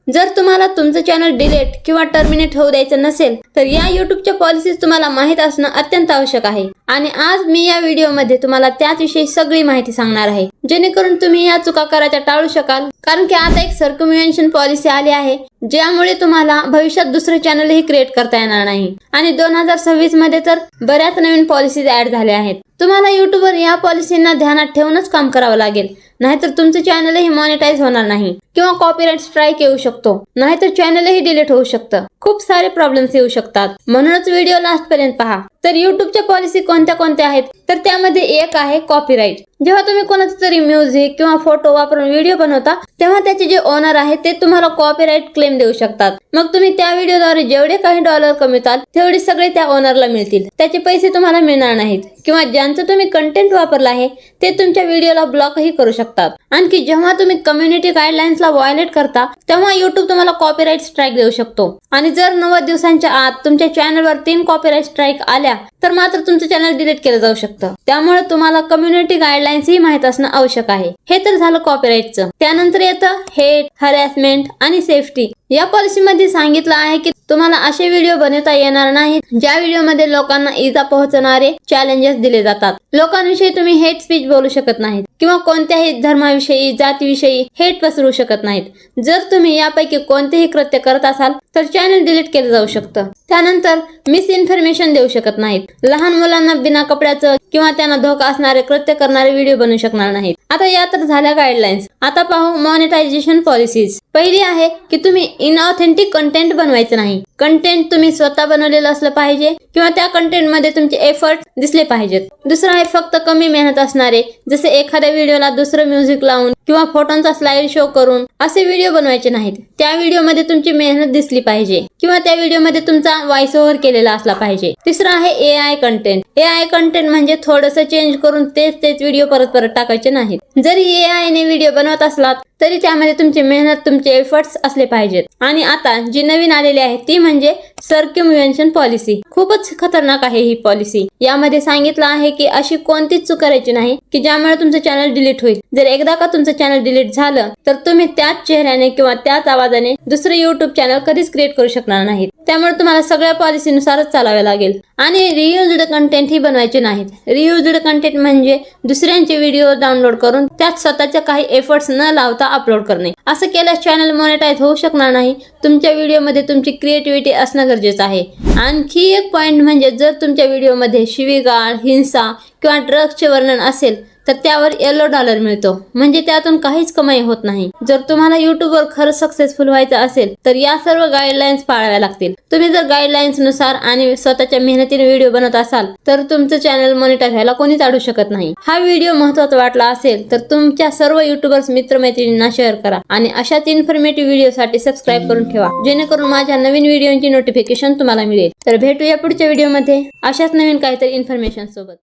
जर तुम्हाला तुमचं चॅनल डिलीट किंवा टर्मिनेट होऊ द्यायचं नसेल तर या YouTubeच्या पॉलिसीज तुम्हाला माहित असणं अत्यंत आवश्यक आहे। आणि आज मी या व्हिडिओमध्ये तुम्हाला त्याविषयी सगळी माहिती सांगणार आहे, जेणेकरून तुम्ही या चुका करायच्या टाळू शकाल। कारण की आता एक सर्क्युमिएशन पॉलिसी आली आहे, ज्यामुळे तुम्हाला भविष्यात दुसरे चॅनलही क्रिएट करता येणार नाही। आणि 2026 मध्ये तर बऱ्याच नवीन पॉलिसीज ऍड झाल्या आहेत। तुम्हाला YouTubeवर या पॉलिसींना ध्यानात ठेवूनच काम करावं लागेल, नाहीतर तुमचं चॅनलही मॉनिटाईज होणार नाही किंवा कॉपीराइट स्ट्राईक येऊ शकतो, नाहीतर चॅनलही डिलीट होऊ शकतं। खूप सारे प्रॉब्लेम्स येऊ शकतात, म्हणूनच व्हिडिओ लास्ट पर्यंत पहा। तर YouTubeच्या पॉलिसी कोणत्या आहेत तर त्यामध्ये एक आहे कॉपीराइट। जेव्हा तुम्ही कोणाचा तरी म्युझिक किंवा फोटो वापरून व्हिडिओ बनवता तेव्हा त्याचे जे ओनर आहे ते तुम्हाला कॉपीराइट क्लेम देऊ शकतात। मग तुम्ही त्या व्हिडिओद्वारे जेवढे काही डॉलर कमवताल तेवढे सगळे त्या ओनरला मिळतील, त्याचे पैसे तुम्हाला मिळणार नाहीत। किंवा ज्यांचं तुम्ही कंटेंट वापरला आहे ते तुमच्या व्हिडिओला ब्लॉकही करू शकतात। आणखी जेव्हा तुम्ही कम्युनिटी गाईडलाईन्सला व्हायोलेट करता तेव्हा YouTube तुम्हाला कॉपीराइट स्ट्राईक देऊ शकतो। आणि जर 90 दिवसांच्या आत तुमच्या चॅनलवर 3 कॉपीराइट स्ट्राईक आल्या तर मात्र तुमचं चॅनल डिलीट केलं जाऊ शकतं। त्यामुळे तुम्हाला कम्युनिटी गाईडलाईन्स ही माहित असणं आवश्यक आहे। हे तर झालं कॉपीराइटचं। त्यानंतर येतं हेट, हॅरॅसमेंट आणि सेफ्टी। या पॉलिसीमध्ये सांगितलं आहे की तुम्हाला असे व्हिडिओ बनवता येणार नाहीत ज्या व्हिडिओमध्ये लोकांना इजा पोहोचणारे चॅलेंजेस दिले जातात। लोकांविषयी तुम्ही हेट स्पीच बोलू शकत नाहीत किंवा कोणत्याही धर्माविषयी, जातीविषयी हेट पसरवू शकत नाहीत। जर तुम्ही यापैकी कोणतेही कृत्य करत असाल तर चॅनल डिलीट केलं जाऊ शकतं। त्यानंतर मिस इन्फॉर्मेशन देऊ शकत नाहीत। लहान मुलांना बिना कपड्याचं किंवा त्यांना धोका असणारे कृत्य करणारे व्हिडिओ बनवू शकणार नाहीत। आता या तर झाल्या गाईडलाईन्स। आता पाहू मॉनिटायझेशन पॉलिसीज। पहिली आहे की तुम्ही इनऑथेंटिक कंटेंट बनवायचं नाही। कंटेंट तुम्ही स्वतः बनवलेलं असलं पाहिजे किंवा त्या कंटेंट मध्ये तुमचे एफर्ट दिसले पाहिजेत। दुसरं आहे फक्त कमी मेहनत असणारे, जसे एखाद्या व्हिडिओला दुसरं म्युझिक लावून किंवा फोटोंचा स्लाइड शो करून असे व्हिडिओ बनवायचे नाहीत। त्या व्हिडिओमध्ये तुमची मेहनत दिसली पाहिजे किंवा त्या व्हिडिओमध्ये तुमचा व्हॉइस ओव्हर केलेला असला पाहिजे। तिसरं आहे AI कंटेंट। AI कंटेंट म्हणजे थोडंसं चेंज करून तेच व्हिडिओ परत टाकायचे नाहीत। जरी AI ने व्हिडिओ बनवत असलात तरी त्यामध्ये तुमची मेहनत, तुमचे एफर्ट्स असले पाहिजेत। आणि आता जी नवीन आलेली आहे ती म्हणजे सर्क्युमिएशन पॉलिसी। खूपच खतरनाक आहे ही पॉलिसी। यामध्ये सांगितलं आहे की अशी कोणतीच चूक करायची नाही की ज्यामुळे तुमचं चॅनल डिलीट होईल। जर एकदा का तुमचं चॅनल डिलीट झालं तर तुम्ही त्याच चेहऱ्याने किंवा त्याच आवाजाने दुसरं YouTube चॅनल कधीच क्रिएट करू शकणार नाहीत। त्यामुळे तुम्हाला सगळ्या पॉलिसीनुसारच चालावे लागेल। आणि रियुज्ड कंटेंट ही बनवायचे नाहीत। रियुज्ड कंटेंट म्हणजे दुसऱ्यांचे व्हिडिओ डाउनलोड करून त्यात स्वतःचे काही एफर्ट्स न लावता अपलोड करणे। असं केल्यास चॅनल मॉनिटाईज होऊ शकणार नाही। तुमच्या व्हिडिओमध्ये तुमची क्रिएटिव्हिटी असणं गरजेचं आहे। आणखी एक पॉइंट म्हणजे जर तुमच्या व्हिडिओमध्ये शिवीगाळ, हिंसा किंवा ड्रग्सचे वर्णन असेल तर त्यावर $1 मिळतो, म्हणजे त्यातून काहीच कमाई होत नाही। जर तुम्हाला YouTubeवर खरंच सक्सेसफुल व्हायचं असेल तर या सर्व गाईडलाईन्स पाळाव्या लागतील। तुम्ही जर गाईडलाईन्स नुसार आणि स्वतःच्या मेहनतीने व्हिडिओ बनवत असाल तर तुमचं चॅनल मॉनिटाईज व्हायला कोणीच अडवू शकत नाही। हा व्हिडिओ महत्त्वाचा वाटला असेल तर तुमच्या सर्व YouTubers मित्रमैत्रिणींना शेअर करा आणि अशाच इन्फॉर्मेटिव्ह व्हिडिओसाठी सबस्क्राईब करून ठेवा, जेणेकरून माझ्या नवीन व्हिडिओची नोटिफिकेशन तुम्हाला मिळेल। तर भेटूया पुढच्या व्हिडिओमध्ये अशाच नवीन काहीतरी इन्फॉर्मेशन सोबत।